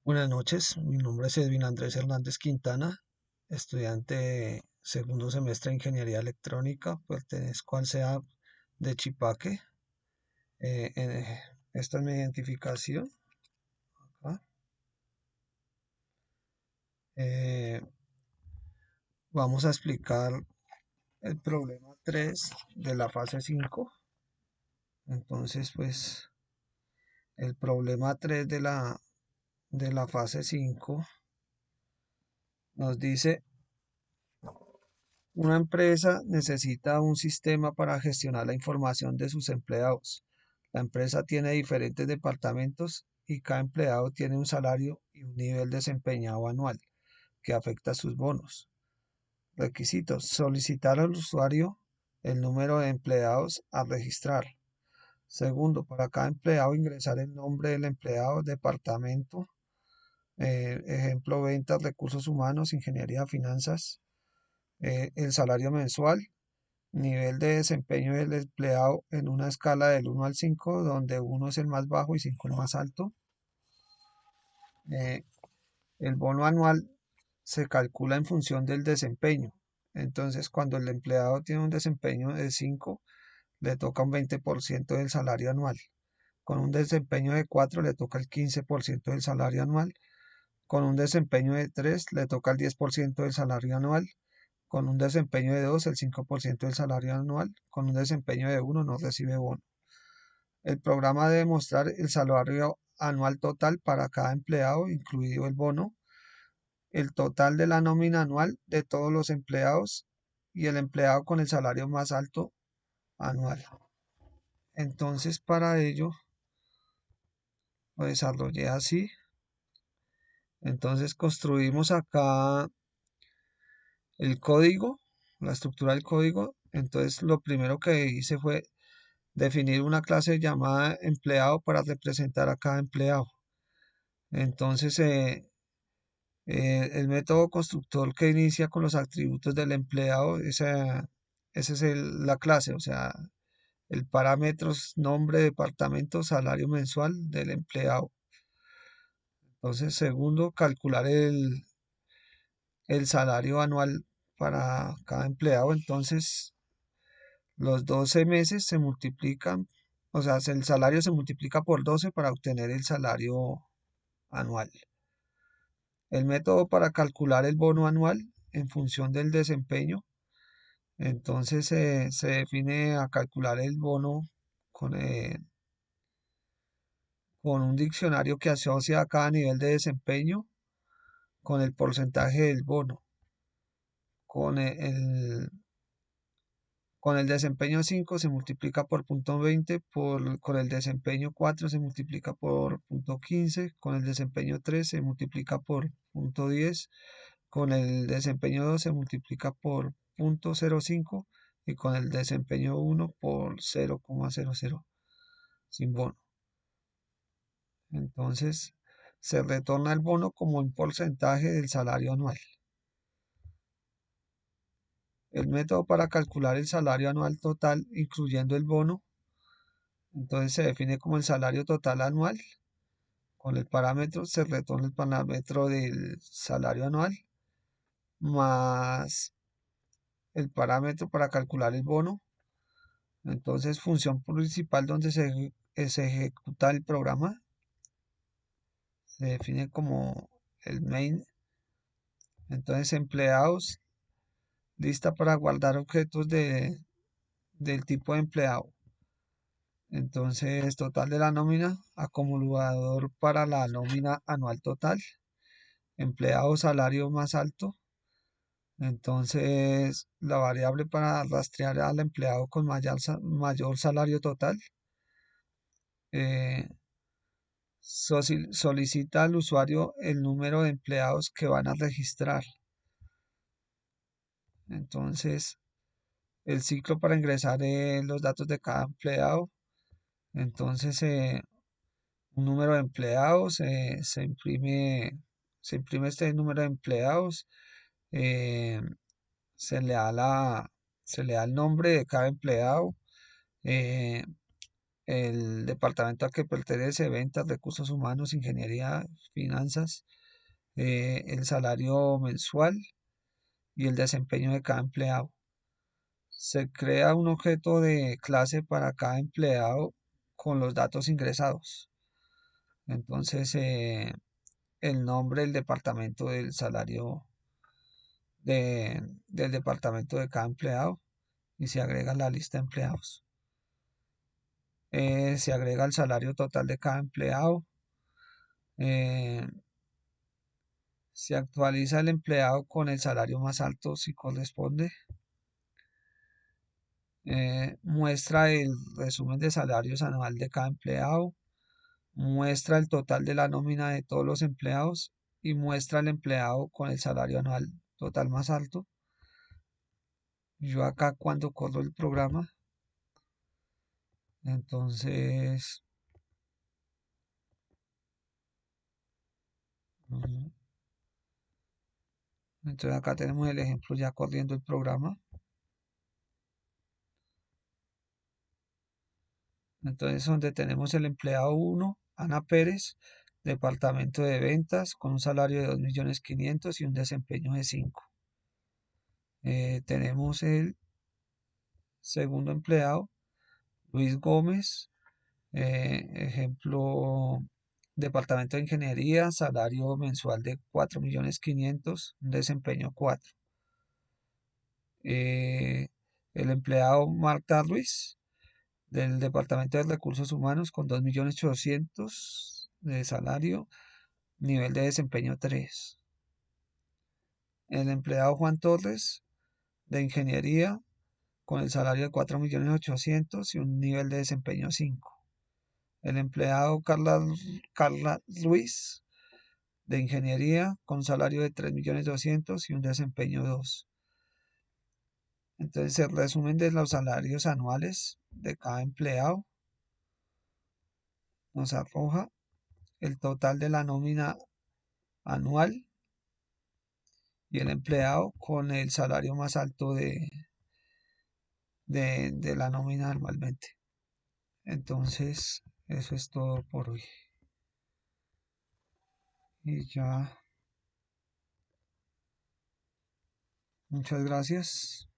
Buenas noches, mi nombre es Edwin Andrés Hernández Quintana, estudiante de segundo semestre de Ingeniería Electrónica, pertenezco al CEAP de Chipaque. Esta es mi identificación. Acá. Eh, Vamos a explicar el problema 3 de la fase 5. Entonces, pues, el problema 3 de la fase 5 nos dice: una empresa necesita un sistema para gestionar la información de sus empleados. La empresa tiene diferentes departamentos y cada empleado tiene un salario y un nivel desempeñado anual que afecta a sus bonos. Requisitos: solicitar al usuario el número de empleados a registrar. Segundo, para cada empleado ingresar el nombre del empleado, departamento, ejemplo, ventas, recursos humanos, ingeniería, finanzas, el salario mensual, nivel de desempeño del empleado en una escala del 1 al 5, donde 1 es el más bajo y 5 el más alto. Eh, el bono anual se calcula en función del desempeño. Entonces, cuando el empleado tiene un desempeño de 5, le toca un 20% del salario anual. Con un desempeño de 4 le toca el 15% del salario anual. Con un desempeño de 3 le toca el 10% del salario anual. Con un desempeño de 2 el 5% del salario anual. Con un desempeño de 1 no recibe bono. El programa debe mostrar el salario anual total para cada empleado, incluido el bono, el total de la nómina anual de todos los empleados y el empleado con el salario más alto anual. Entonces, para ello, lo desarrollé así. Entonces, construimos acá el código, la estructura del código. Entonces, lo primero que hice fue definir una clase llamada empleado para representar a cada empleado. Entonces, el método constructor que inicia con los atributos del empleado, esa es la clase, o sea, el parámetros, nombre, departamento, salario mensual del empleado. Entonces, segundo, calcular el salario anual para cada empleado. Entonces, los 12 meses se multiplican, o sea, el salario se multiplica por 12 para obtener el salario anual. El método para calcular el bono anual en función del desempeño. Entonces se define a calcular el bono con, eh, con un diccionario que asocia a cada nivel de desempeño con el porcentaje del bono. Con con el desempeño 5 se multiplica por punto 20, con el desempeño 4 se multiplica por punto 15, con el desempeño 3 se multiplica por punto 10, con el desempeño 2 se multiplica por punto 0,5 y con el desempeño 1 por 0,00 sin bono. Entonces se retorna el bono como un porcentaje del salario anual. El método para calcular el salario anual total, incluyendo el bono, entonces se define como el salario total anual. Con el parámetro se retorna el parámetro del salario anual más el parámetro para calcular el bono. Entonces, función principal donde se ejecuta el programa se define como el main. Entonces, empleados, lista para guardar objetos del tipo de empleado. Entonces, total de la nómina, acumulador para la nómina anual total, empleado salario más alto. Entonces, la variable para rastrear al empleado con mayor salario total. eh, Solicita al usuario el número de empleados que van a registrar. Entonces, el ciclo para ingresar los datos de cada empleado. Entonces, un número de empleados, se imprime este número de empleados, eh, se le da se le da el nombre de cada empleado, eh, el departamento al que pertenece, ventas, recursos humanos, ingeniería, finanzas, el salario mensual y el desempeño de cada empleado. Se crea un objeto de clase para cada empleado con los datos ingresados. Entonces, el nombre del departamento del salario del departamento de cada empleado y se agrega la lista de empleados. Se agrega el salario total de cada empleado. eh, Se actualiza el empleado con el salario más alto si corresponde. Muestra el resumen de salarios anual de cada empleado. Muestra el total de la nómina de todos los empleados y muestra el empleado con el salario anual total más alto. Yo acá cuando corro el programa, entonces, mm, entonces acá tenemos el ejemplo ya corriendo el programa. Entonces donde tenemos el empleado 1, Ana Pérez, departamento de ventas con un salario de 2.500.000 y un desempeño de 5. Tenemos el segundo empleado, Luis Gómez, ejemplo, departamento de ingeniería, salario mensual de 4.500.000, un desempeño 4. Eh, el empleado Marta Ruiz, del departamento de recursos humanos, con 2.800.000 de salario, nivel de desempeño 3. El empleado Juan Torres, de ingeniería, con el salario de 4.800.000 y un nivel de desempeño 5. El empleado Carla Luis, de ingeniería, con salario de 3.200.000 y un desempeño 2. Entonces, el resumen de los salarios anuales de cada empleado nos arroja el total de la nómina anual y el empleado con el salario más alto de la nómina anualmente. Entonces, eso es todo por hoy. Y ya, muchas gracias.